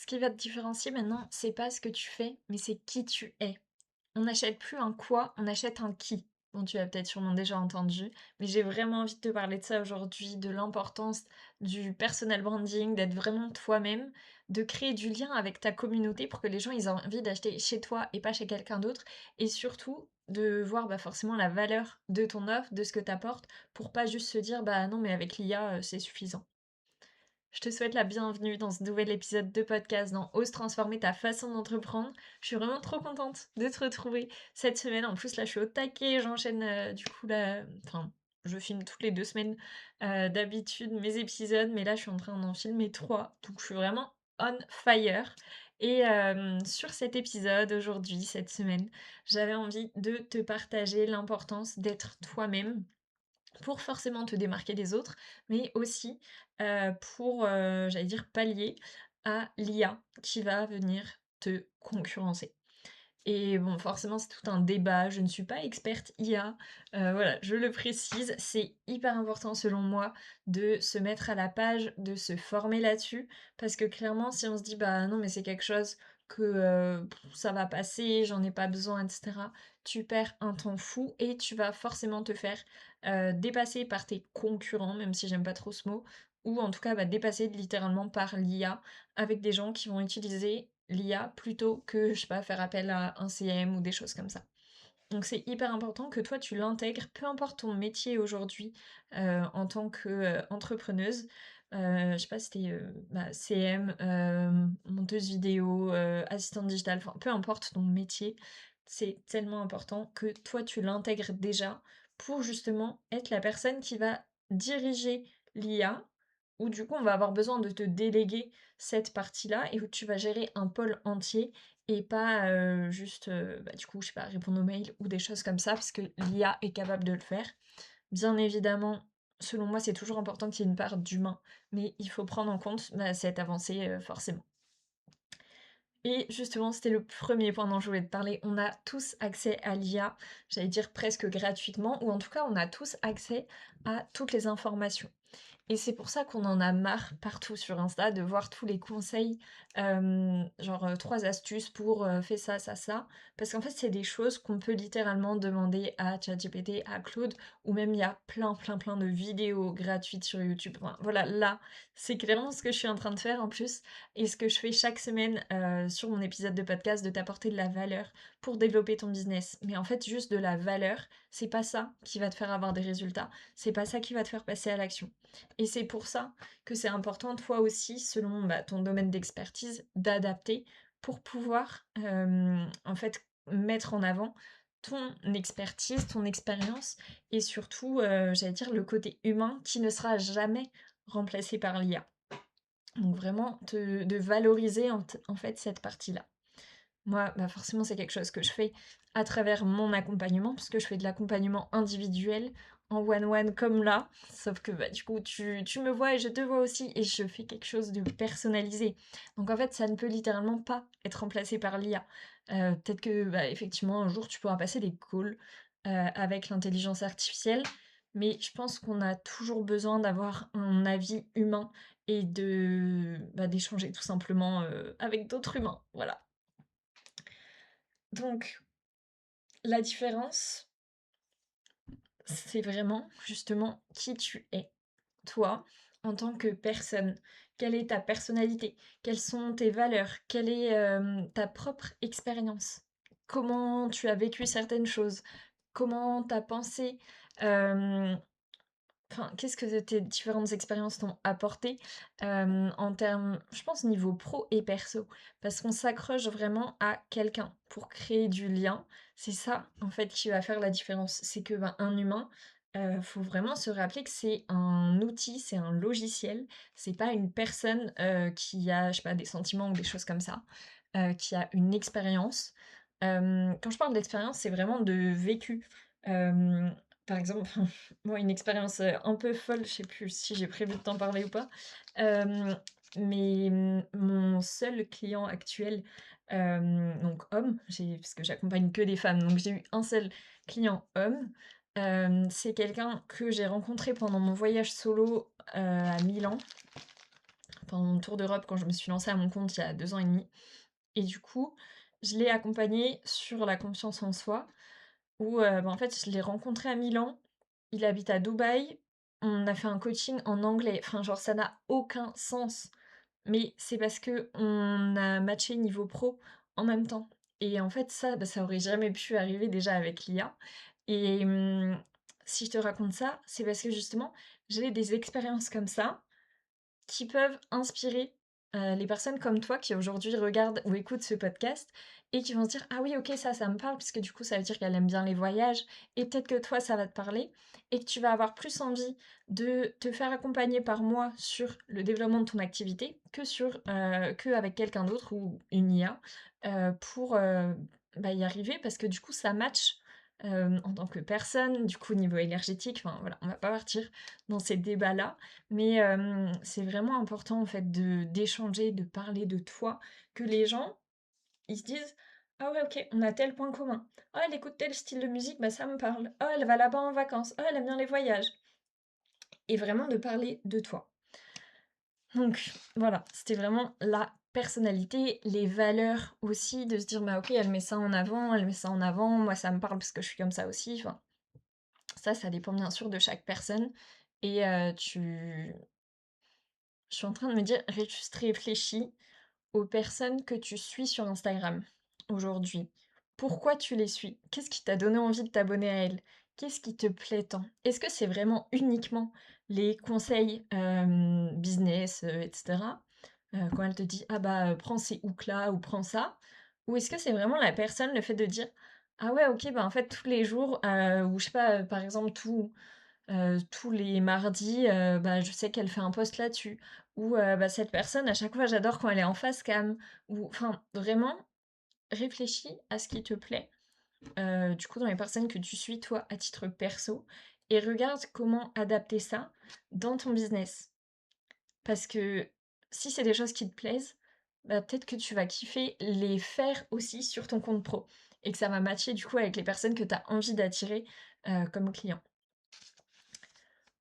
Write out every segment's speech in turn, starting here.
Ce qui va te différencier maintenant, c'est pas ce que tu fais, mais c'est qui tu es. On n'achète plus un quoi, on achète un qui. Bon, tu as peut-être sûrement déjà entendu, mais j'ai vraiment envie de te parler de ça aujourd'hui, de l'importance du personal branding, d'être vraiment toi-même, de créer du lien avec ta communauté pour que les gens ils aient envie d'acheter chez toi et pas chez quelqu'un d'autre, et surtout de voir forcément la valeur de ton offre, de ce que tu apportes, pour pas juste se dire bah non mais avec l'IA c'est suffisant. Je te souhaite la bienvenue dans ce nouvel épisode de podcast dans Ose transformer ta façon d'entreprendre. Je suis vraiment trop contente de te retrouver cette semaine. En plus, là, je suis au taquet. J'enchaîne du coup là. Enfin, je filme toutes les 2 semaines d'habitude mes épisodes, mais là, je suis en train d'en filmer 3. Donc, je suis vraiment on fire. Et sur cet épisode aujourd'hui, cette semaine, j'avais envie de te partager l'importance d'être toi-même pour forcément te démarquer des autres, mais aussi, pour, j'allais dire pallier à l'IA qui va venir te concurrencer. Et bon, forcément, c'est tout un débat, je ne suis pas experte IA, voilà, je le précise. C'est hyper important selon moi de se mettre à la page, de se former là-dessus, parce que clairement, si on se dit: «Bah, non, mais c'est quelque chose que, ça va passer, j'en ai pas besoin» et cetera, tu perds un temps fou et tu vas forcément te faire, dépasser par tes concurrents, même si j'aime pas trop ce mot, ou en tout cas, dépasser littéralement par l'IA, avec des gens qui vont utiliser l'IA plutôt que, je sais pas, faire appel à un CM ou des choses comme ça. Donc c'est hyper important que toi tu l'intègres, peu importe ton métier aujourd'hui, en tant qu'entrepreneuse. Je sais pas si tu CM, monteuse vidéo, assistante digitale, enfin peu importe ton métier, c'est tellement important que toi tu l'intègres déjà pour justement être la personne qui va diriger l'IA, où du coup on va avoir besoin de te déléguer cette partie-là et où tu vas gérer un pôle entier et pas, juste, du coup, je sais pas, répondre aux mails ou des choses comme ça, parce que l'IA est capable de le faire. Bien évidemment, selon moi, c'est toujours important qu'il y ait une part d'humain, mais il faut prendre en compte, cette avancée, forcément. Et justement, c'était le premier point dont je voulais te parler. On a tous accès à l'IA, j'allais dire presque gratuitement, ou en tout cas, on a tous accès à toutes les informations. Et c'est pour ça qu'on en a marre partout sur Insta de voir tous les conseils, genre, 3 astuces pour, fais ça, ça, ça. Parce qu'en fait, c'est des choses qu'on peut littéralement demander à ChatGPT, à Claude, ou même il y a plein, plein, plein de vidéos gratuites sur YouTube. Enfin, voilà, là, c'est clairement ce que je suis en train de faire en plus et ce que je fais chaque semaine, sur mon épisode de podcast, de t'apporter de la valeur pour développer ton business. Mais en fait, juste de la valeur, c'est pas ça qui va te faire avoir des résultats, c'est pas ça qui va te faire passer à l'action. Et c'est pour ça que c'est important, toi aussi, selon ton domaine d'expertise, d'adapter pour pouvoir, en fait, mettre en avant ton expertise, ton expérience et surtout, j'allais dire, le côté humain qui ne sera jamais remplacé par l'IA. Donc vraiment de valoriser en fait cette partie-là. Moi, forcément, c'est quelque chose que je fais à travers mon accompagnement, parce que je fais de l'accompagnement individuel en one-one comme là. Sauf que du coup, tu me vois et je te vois aussi, et je fais quelque chose de personnalisé. Donc en fait, ça ne peut littéralement pas être remplacé par l'IA. Peut-être que, effectivement, un jour, tu pourras passer des calls avec l'intelligence artificielle, mais je pense qu'on a toujours besoin d'avoir un avis humain et d'échanger tout simplement avec d'autres humains. Voilà. Donc, la différence, c'est vraiment justement qui tu es, toi, en tant que personne. Quelle est ta personnalité? Quelles sont tes valeurs? Quelle est ta propre expérience? Comment tu as vécu certaines choses? Comment tu as pensé? Enfin, qu'est-ce que tes différentes expériences t'ont apporté, en termes, je pense, niveau pro et perso? Parce qu'on s'accroche vraiment à quelqu'un pour créer du lien. C'est ça, en fait, qui va faire la différence. C'est que, un humain, faut vraiment se rappeler que c'est un outil, c'est un logiciel. C'est pas une personne, qui a, je sais pas, des sentiments ou des choses comme ça, qui a une expérience. Quand je parle d'expérience, c'est vraiment de vécu. Hem, Par exemple, moi, une expérience, un peu folle, je sais plus si j'ai prévu de t'en parler ou pas, hem, mais mon seul client actuel, donc homme, parce que j'accompagne que des femmes, donc j'ai eu un seul client homme, c'est quelqu'un que j'ai rencontré pendant mon voyage solo, à Milan. pendant mon tour d'Europe quand je me suis lancée à mon compte il y a 2 ans et demi. Et du coup, je l'ai accompagné sur la confiance en soi où, en fait, je l'ai rencontré à Milan, il habite à Dubaï, on a fait un coaching en anglais, enfin, genre, ça n'a aucun sens, mais c'est parce qu'on a matché niveau pro en même temps et en fait, ça, ça aurait jamais pu arriver déjà avec l'IA et si je te raconte ça, c'est parce que justement, j'ai des expériences comme ça qui peuvent inspirer, les personnes comme toi qui aujourd'hui regardent ou écoutent ce podcast et qui vont se dire: «Ah oui, OK, ça me parle», puisque du coup, ça veut dire qu'elle aime bien les voyages et peut-être que toi, ça va te parler et que tu vas avoir plus envie de te faire accompagner par moi sur le développement de ton activité qu'avec quelqu'un d'autre ou une IA, pour, y arriver parce que du coup, ça match, en tant que personne, du coup, niveau énergétique, enfin voilà, on va pas partir dans ces débats-là, mais c'est vraiment important en fait d'échanger, de parler de toi, que les gens, ils se disent: «Ah ouais, OK, on a tel point commun. Ah, elle écoute tel style de musique, bah ça me parle. Ah, elle va là-bas en vacances. Ah, elle aime bien les voyages» et vraiment de parler de toi. Donc voilà, c'était vraiment la personnalité, les valeurs aussi, de se dire: «Bah OK, elle met ça en avant, elle met ça en avant, moi ça me parle parce que je suis comme ça aussi», enfin, ça dépend bien sûr de chaque personne et je suis en train de me dire, juste réfléchis aux personnes que tu suis sur Instagram aujourd'hui. Pourquoi tu les suis? Qu'est-ce qui t'a donné envie de t'abonner à elles? Qu'est-ce qui te plaît tant? Est-ce que c'est vraiment uniquement les conseils business, etc. Quand elle te dit ah bah prends ces hooks là ou prends ça? Ou est-ce que c'est vraiment la personne, le fait de dire ah ouais ok bah en fait tous les jours ou je sais pas par exemple tous les mardis, bah, je sais qu'elle fait un post là-dessus ou bah, cette personne à chaque fois j'adore quand elle est en face cam ou enfin vraiment réfléchis à ce qui te plaît, du coup dans les personnes que tu suis toi à titre perso et regarde comment adapter ça dans ton business. Parce que si c'est des choses qui te plaisent, bah, peut-être que tu vas kiffer les faire aussi sur ton compte pro et que ça va matcher du coup avec les personnes que tu as envie d'attirer, comme clients.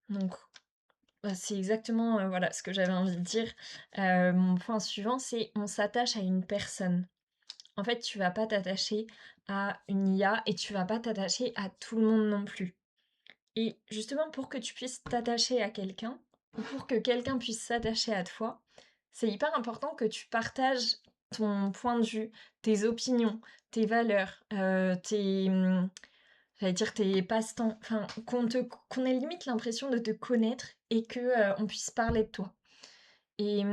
Donc bah, c'est exactement, voilà, ce que j'avais envie de dire. Mon point suivant, c'est on s'attache à une personne. En fait, tu vas pas t'attacher à une IA et tu vas pas t'attacher à tout le monde non plus. Et justement, pour que tu puisses t'attacher à quelqu'un, ou pour que quelqu'un puisse s'attacher à toi, c'est hyper important que tu partages ton point de vue, tes opinions, tes valeurs, j'allais dire tes passe-temps, enfin qu'on ait limite l'impression de te connaître et que, on puisse parler de toi. Et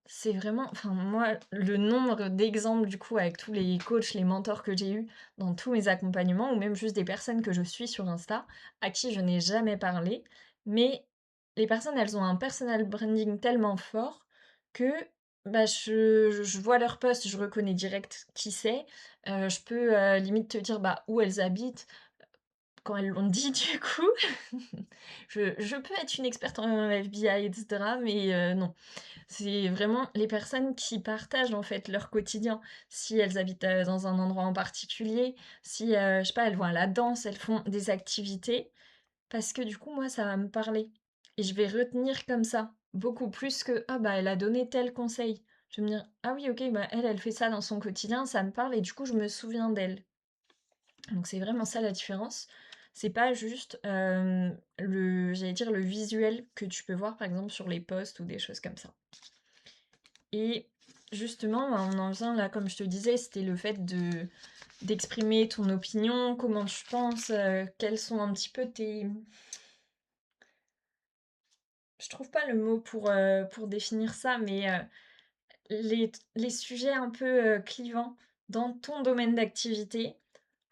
c'est vraiment enfin moi, le nombre d'exemples du coup avec tous les coachs, les mentors que j'ai eus dans tous mes accompagnements ou même juste des personnes que je suis sur Insta, à qui je n'ai jamais parlé, mais les personnes, elles ont un personal branding tellement fort que, bah, je vois leur post, je reconnais direct qui c'est, je peux, limite te dire, bah, où elles habitent, quand elles l'ont dit du coup. Je peux être une experte en FBI et cetera, mais non. C'est vraiment les personnes qui partagent, en fait, leur quotidien. Si elles habitent, dans un endroit en particulier, si, je sais pas, elles vont à la danse, elles font des activités, parce que du coup, moi, ça va me parler et je vais retenir comme ça, beaucoup plus que: «Ah bah, elle a donné tel conseil». Je vais me dire: «Ah oui, OK, bah, elle fait ça dans son quotidien, ça me parle et du coup, je me souviens d'elle». Donc c'est vraiment ça la différence. C'est pas juste, j'allais dire le visuel que tu peux voir, par exemple, sur les posts ou des choses comme ça. Et justement, bah, on en vient là, comme je te disais, c'était le fait d'exprimer ton opinion, comment tu penses, quels sont un petit peu tes... Je trouve pas le mot pour définir ça, mais les sujets un peu clivants dans ton domaine d'activité,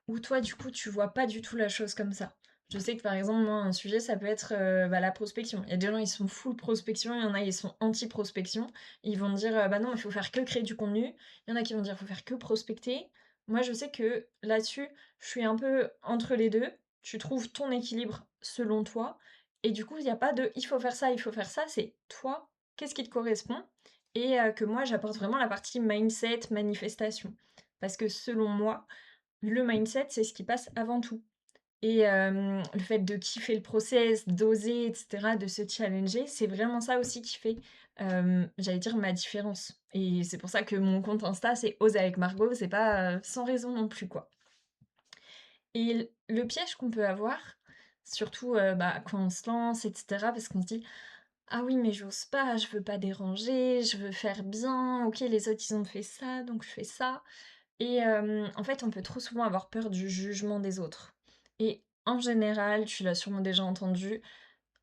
où toi, du coup, tu vois pas du tout la chose comme ça. Je sais que par exemple, moi, un sujet, ça peut être bah, la prospection. Il y a des gens, ils sont full prospection, il y en a, ils sont anti-prospection. Ils vont dire, bah non, il faut faire que créer du contenu. Il y en a qui vont dire, il faut faire que prospecter. Moi, je sais que là-dessus, je suis un peu entre les deux. Tu trouves ton équilibre selon toi. Et du coup, il n'y a pas de, il faut faire ça, il faut faire ça. C'est toi, qu'est-ce qui te correspond? Et que moi, j'apporte vraiment la partie mindset, manifestation. Parce que selon moi, le mindset, c'est ce qui passe avant tout et le fait de kiffer le process, d'oser et cetera, de se challenger, c'est vraiment ça aussi qui fait, j'allais dire ma différence et c'est pour ça que mon compte Insta, c'est «Ose avec Margot», c'est pas, sans raison non plus, quoi. Et le piège qu'on peut avoir, surtout, bah, quand on se lance et cetera, parce qu'on se dit: «Ah oui, mais j'ose pas, je veux pas déranger, je veux faire bien. OK, les autres, ils ont fait ça, donc je fais ça». Et en fait, on peut trop souvent avoir peur du jugement des autres. Et en général, tu l'as sûrement déjà entendu,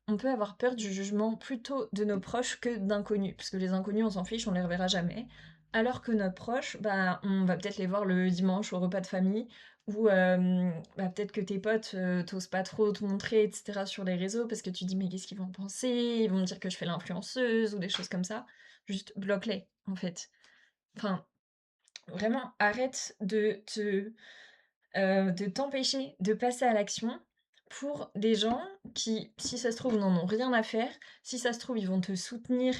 on peut avoir peur du jugement plutôt de nos proches que d'inconnus, parce que les inconnus, on s'en fiche, on les reverra jamais. Alors que nos proches, bah, on va peut-être les voir le dimanche au repas de famille, ou bah, peut-être que tes potes, t'osent pas trop te montrer, etc. sur les réseaux, parce que tu dis, mais qu'est-ce qu'ils vont penser? Ils vont me dire que je fais l'influenceuse, ou des choses comme ça. Juste bloque-les, en fait. Enfin, vraiment, arrête de t'empêcher de passer à l'action pour des gens qui, si ça se trouve, n'en ont rien à faire. Si ça se trouve, ils vont te soutenir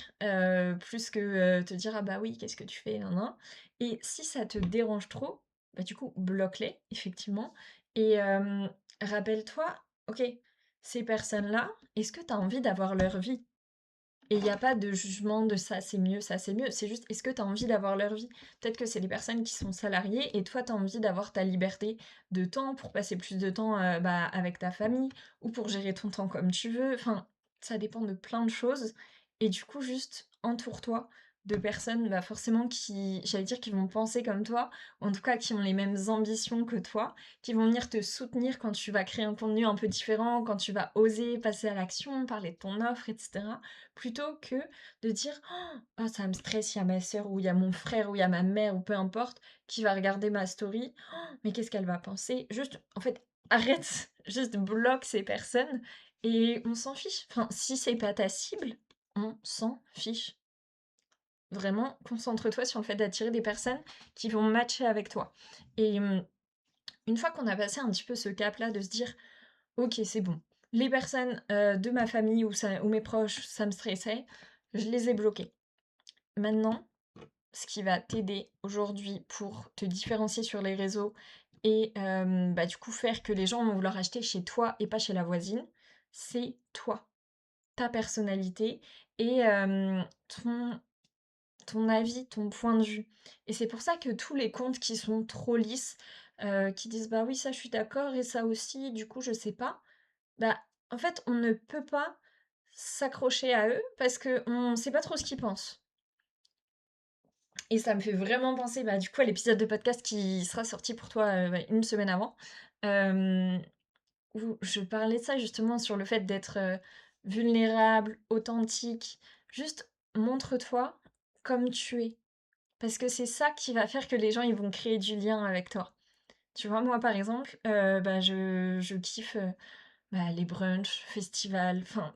plus que te dire ah bah oui, qu'est-ce que tu fais, nan, nan. Et si ça te dérange trop, bah du coup, bloque-les, effectivement. Et rappelle-toi, ok, ces personnes-là, est-ce que tu as envie d'avoir leur vie? Et il y a pas de jugement de ça c'est mieux, ça c'est mieux. C'est juste, est-ce que tu as envie d'avoir leur vie? Peut-être que c'est des personnes qui sont salariées et toi, tu as envie d'avoir ta liberté de temps pour passer plus de temps, bah, avec ta famille ou pour gérer ton temps comme tu veux. Enfin, ça dépend de plein de choses et du coup, juste entoure-toi de personnes, bah, forcément qui j'allais dire qui vont penser comme toi, ou en tout cas qui ont les mêmes ambitions que toi, qui vont venir te soutenir quand tu vas créer un contenu un peu différent, quand tu vas oser passer à l'action, parler de ton offre et cetera. Plutôt que de dire: «Oh ça me stresse, il y a ma sœur ou il y a mon frère ou il y a ma mère ou peu importe qui va regarder ma story. Oh, mais qu'est-ce qu'elle va penser?» Juste, en fait, arrête, juste bloque ces personnes et on s'en fiche. Enfin, si c'est pas ta cible, on s'en fiche. Vraiment, concentre-toi sur le fait d'attirer des personnes qui vont matcher avec toi et une fois qu'on a passé un petit peu ce cap-là de se dire: OK, c'est bon. Les personnes, de ma famille ou mes proches, ça me stressait, je les ai bloqués. Maintenant, ce qui va t'aider aujourd'hui pour te différencier sur les réseaux et bah, du coup, faire que les gens vont vouloir acheter chez toi et pas chez la voisine, c'est toi, ta personnalité et ton avis, ton point de vue. Et c'est pour ça que tous les comptes qui sont trop lisses, qui disent: «Bah oui, ça je suis d'accord et ça aussi, du coup je sais pas», bah, en fait, on ne peut pas s'accrocher à eux parce qu'on sait pas trop ce qu'ils pensent. Et ça me fait vraiment penser, bah, du coup, à l'épisode de podcast qui sera sorti pour toi, ouais, 1 semaine avant, hem, où je parlais de ça justement sur le fait d'être, vulnérable, authentique. Juste montre-toi comme tu es, parce que c'est ça qui va faire que les gens, ils vont créer du lien avec toi. Tu vois, moi, par exemple, bah, je kiffe, bah, les brunchs, festivals, enfin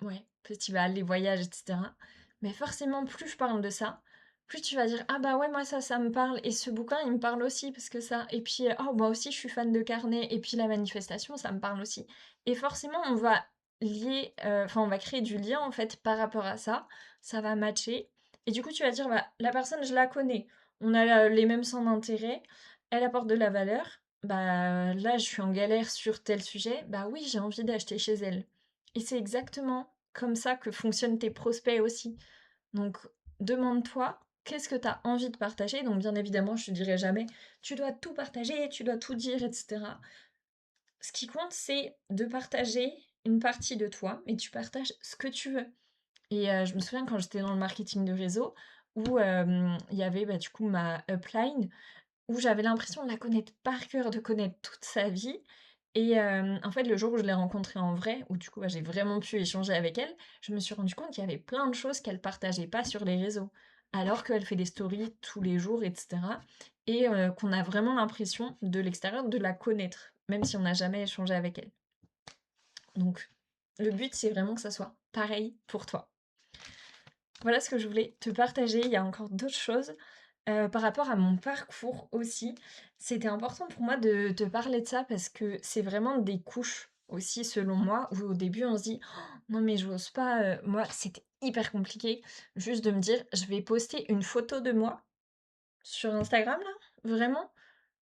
ouais, festival, les voyages, et cetera. Mais forcément, plus je parle de ça, plus tu vas dire: «Ah bah ouais, moi ça me parle et ce bouquin, il me parle aussi parce que ça» et puis, «Oh moi aussi je suis fan de carnet et puis la manifestation, ça me parle aussi» et forcément, on va lier, enfin on va créer du lien en fait par rapport à ça va matcher et du coup tu vas dire: «Bah la personne, je la connais, on a, les mêmes centres d'intérêt, elle apporte de la valeur, bah là je suis en galère sur tel sujet, bah oui, j'ai envie d'acheter chez elle». Et c'est exactement comme ça que fonctionnent tes prospects aussi. Donc, demande-toi qu'est-ce que tu as envie de partager. Donc, bien évidemment, je te dirai jamais tu dois tout partager, tu dois tout dire, etc. Ce qui compte, c'est de partager une partie de toi, mais tu partages ce que tu veux. Et je me souviens quand j'étais dans le marketing de réseau, où il y avait bah, du coup ma upline, où j'avais l'impression de la connaître par cœur, de connaître toute sa vie et en fait, le jour où je l'ai rencontrée en vrai, où du coup, bah, j'ai vraiment pu échanger avec elle, je me suis rendu compte qu'il y avait plein de choses qu'elle partageait pas sur les réseaux. Alors qu'elle fait des stories tous les jours et cetera et qu'on a vraiment l'impression, de l'extérieur, de la connaître, même si on n'a jamais échangé avec elle. Donc le but, c'est vraiment que ça soit pareil pour toi. Voilà ce que je voulais te partager. Il y a encore d'autres choses. Par rapport à mon parcours aussi, c'était important pour moi de te parler de ça parce que c'est vraiment des couches aussi selon moi, où au début on se dit: «Oh, non mais j'ose pas», moi c'était hyper compliqué juste de me dire: «Je vais poster une photo de moi sur Instagram là», vraiment.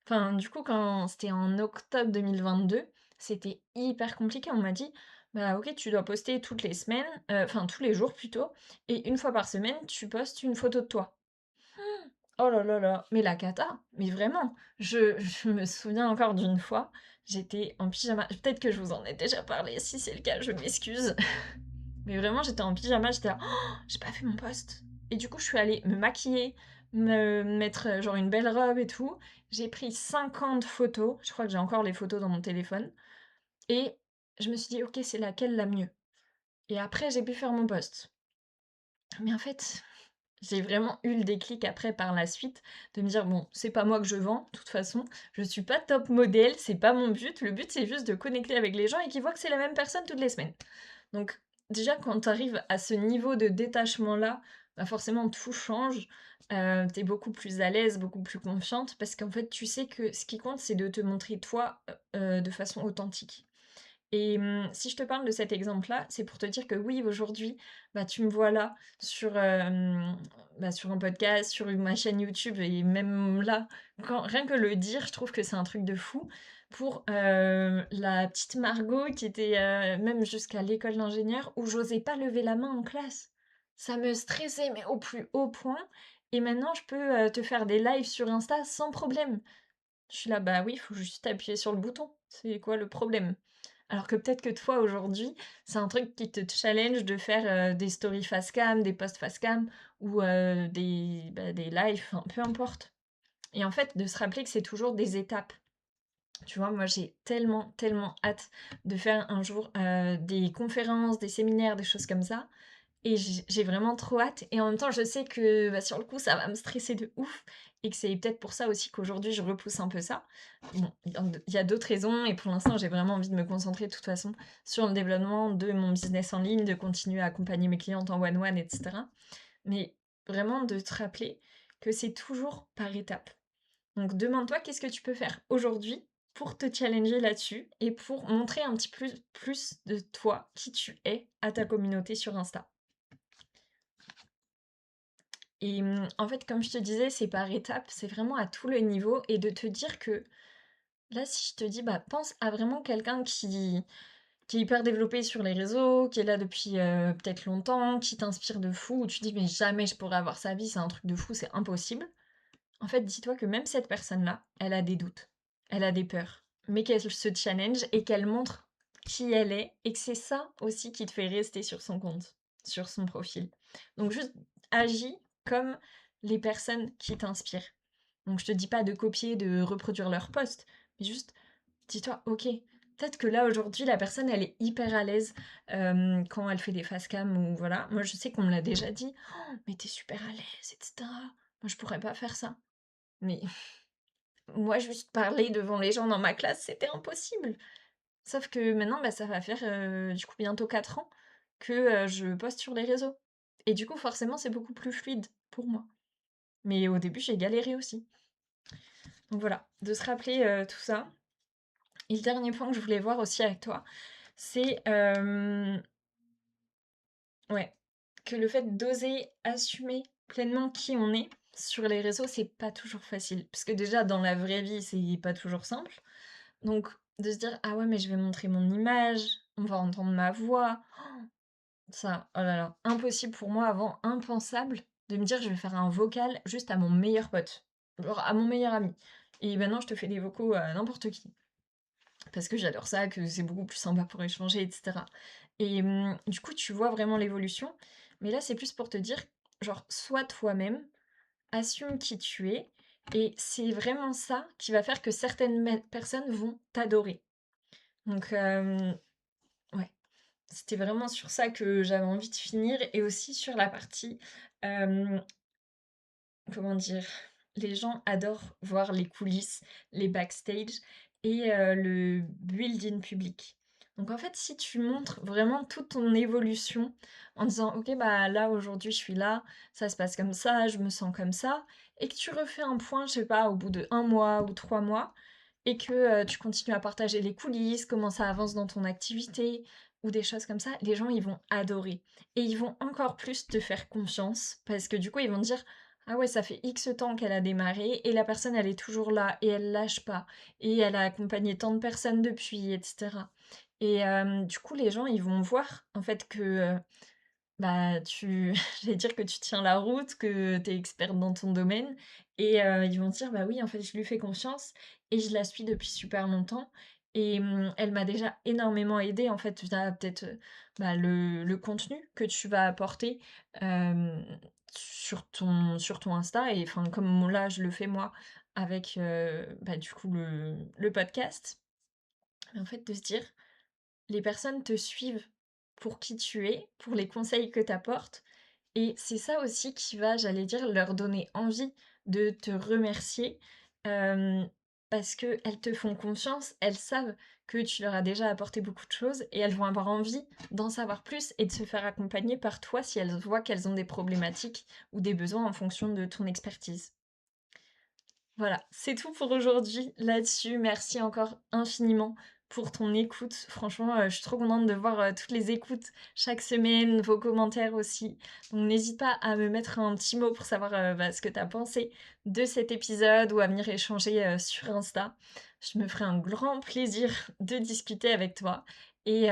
Enfin, du coup, quand c'était en octobre 2022, c'était hyper compliqué. On m'a dit: Bah, OK, tu dois poster toutes les semaines, enfin tous les jours plutôt et une fois par semaine, tu postes une photo de toi. Oh là là là, mais la cata, mais vraiment. Je me souviens encore d'une fois, j'étais en pyjama peut-être que je vous en ai déjà parlé, si c'est le cas, je m'excuse. Mais vraiment, j'étais en pyjama, j'étais là: «Oh, j'ai pas fait mon post» et du coup, je suis allée me maquiller, me mettre, genre une belle robe et tout. J'ai pris 50 photos, je crois que j'ai encore les photos dans mon téléphone et je me suis dit: «OK, c'est laquelle la mieux?» et après j'ai pu faire mon post. Mais en fait, j'ai vraiment eu le déclic après par la suite de me dire: «Bon, c'est pas moi que je vends, de toute façon, je suis pas top modèle, c'est pas mon but. Le but, c'est juste de connecter avec les gens et qu'ils voient que c'est la même personne toutes les semaines». Donc déjà, quand tu arrives à ce niveau de détachement-là, bah, forcément tout change. Tu beaucoup plus à l'aise, beaucoup plus confiante parce qu'en fait, tu sais que ce qui compte, c'est de te montrer toi, de façon authentique. Et si je te parle de cet exemple-là, c'est pour te dire que oui, aujourd'hui, bah, tu me vois là sur, bah, sur un podcast, sur ma chaîne YouTube et même là, rien que le dire, je trouve que c'est un truc de fou. Pour, la petite Margot qui était, même jusqu'à l'école d'ingénieur où j'osais pas lever la main en classe. Ça me stressait, mais au plus haut point et maintenant je peux, te faire des lives sur Insta sans problème. Je suis là: «Bah oui, il faut juste appuyer sur le bouton. C'est quoi le problème?» Alors que peut-être que toi, aujourd'hui, c'est un truc qui te challenge de faire, des stories face cam, des posts face cam ou des lives, enfin, peu importe. Et en fait, de se rappeler que c'est toujours des étapes. Tu vois, moi, j'ai tellement, tellement hâte de faire un jour, des conférences, des séminaires, des choses comme ça et j'ai vraiment trop hâte et en même temps, je sais que, bah, sur le coup, ça va me stresser de ouf et que c'est peut-être pour ça aussi qu'aujourd'hui, je repousse un peu ça. Bon, il y a d'autres raisons et pour l'instant, j'ai vraiment envie de me concentrer de toute façon sur le développement de mon business en ligne, de continuer à accompagner mes clientes en one-one et cetera. Mais vraiment de te rappeler que c'est toujours par étapes. Donc demande-toi qu'est-ce que tu peux faire aujourd'hui pour te challenger là-dessus et pour montrer un petit plus de toi, qui tu es, à ta communauté sur Insta. Et en fait, comme je te disais, c'est par étapes, c'est vraiment à tous les niveaux et de te dire que là, si je te dis, bah, pense à vraiment quelqu'un qui est hyper développé sur les réseaux, qui est là depuis peut-être longtemps, qui t'inspire de fou, où tu dis, mais jamais je pourrais avoir sa vie, c'est un truc de fou, c'est impossible. En fait, dis-toi que même cette personne-là, elle a des doutes, elle a des peurs, mais qu'elle se challenge et qu'elle montre qui elle est et que c'est ça aussi qui te fait rester sur son compte, sur son profil. Donc juste agis comme les personnes qui t'inspirent. Donc je te dis pas de copier, de reproduire leur post, mais juste dis-toi, ok, peut-être que là aujourd'hui la personne elle est hyper à l'aise quand elle fait des face cam ou voilà. Moi je sais qu'on me l'a déjà dit, oh, mais t'es super à l'aise, etc. Moi je pourrais pas faire ça. Mais moi, juste parler devant les gens dans ma classe, c'était impossible. Sauf que maintenant, bah, ça va faire, du coup, bientôt 4 ans que, je poste sur les réseaux. Et du coup, forcément, c'est beaucoup plus fluide pour moi. Mais au début, j'ai galéré aussi. Donc voilà, de se rappeler, tout ça. Et le dernier point que je voulais voir aussi avec toi, c'est, ouais, que le fait d'oser assumer pleinement qui on est sur les réseaux, c'est pas toujours facile. Parce que déjà, dans la vraie vie, c'est pas toujours simple. Donc de se dire: «Ah ouais, mais je vais montrer mon image, on va entendre ma voix». Ça, oh là là, impossible pour moi avant, impensable de me dire: «Je vais faire un vocal juste à mon meilleur pote, genre à mon meilleur ami» et maintenant je te fais des vocaux à n'importe qui. Parce que j'adore ça, que c'est beaucoup plus sympa pour échanger et cetera et du coup, tu vois vraiment l'évolution, mais là, c'est plus pour te dire, genre, sois toi-même, assume qui tu es et c'est vraiment ça qui va faire que certaines personnes vont t'adorer. Donc ouais, c'était vraiment sur ça que j'avais envie de finir et aussi sur la partie, hem, comment dire? Les gens adorent voir les coulisses, les backstage et le build-in public. Donc en fait, si tu montres vraiment toute ton évolution en disant: «OK, bah, là, aujourd'hui, je suis là, ça se passe comme ça, je me sens comme ça» et que tu refais un point, je sais pas, au bout de 1 mois ou 3 mois et que, tu continues à partager les coulisses, comment ça avance dans ton activité ou des choses comme ça, les gens, ils vont adorer et ils vont encore plus te faire confiance parce que du coup, ils vont dire: «Ah ouais, ça fait X temps qu'elle a démarré et la personne, elle est toujours là et elle lâche pas et elle a accompagné tant de personnes depuis» et cetera et du coup, les gens, ils vont voir, en fait, que, bah, tu j'allais dire que tu tiens la route, que tu es experte dans ton domaine et ils vont se dire: «Bah, oui, en fait, je lui fais confiance et je la suis depuis super longtemps et elle m'a déjà énormément aidée, en fait, via peut-être, bah, le contenu que tu vas apporter, hem, sur ton Insta» et enfin, comme là, je le fais moi avec, bah, du coup, le podcast. Et en fait, de se dire: «Les personnes te suivent pour qui tu es, pour les conseils que tu apportes» et c'est ça aussi qui va, j'allais dire, leur donner envie de te remercier, hem, parce qu'elles te font confiance, elles savent que tu leur as déjà apporté beaucoup de choses et elles vont avoir envie d'en savoir plus et de se faire accompagner par toi si elles voient qu'elles ont des problématiques ou des besoins en fonction de ton expertise. Voilà, c'est tout pour aujourd'hui là-dessus. Merci encore infiniment pour ton écoute. Franchement, je suis trop contente de voir, toutes les écoutes chaque semaine, vos commentaires aussi. Donc n'hésite pas à me mettre un petit mot pour savoir, bah, ce que tu as pensé de cet épisode ou à venir échanger, sur Insta. Je me ferai un grand plaisir de discuter avec toi et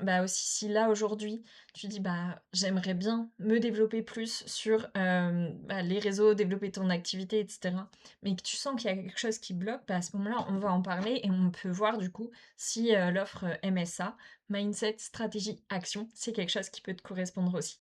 bah, aussi si là aujourd'hui tu dis: «Bah, j'aimerais bien me développer plus sur, bah, les réseaux, développer ton activité et cetera», mais que tu sens qu'il y a quelque chose qui bloque, bah, à ce moment-là, on va en parler et on peut voir du coup si l'offre MSA, Mindset, Stratégie, Action, c'est quelque chose qui peut te correspondre aussi.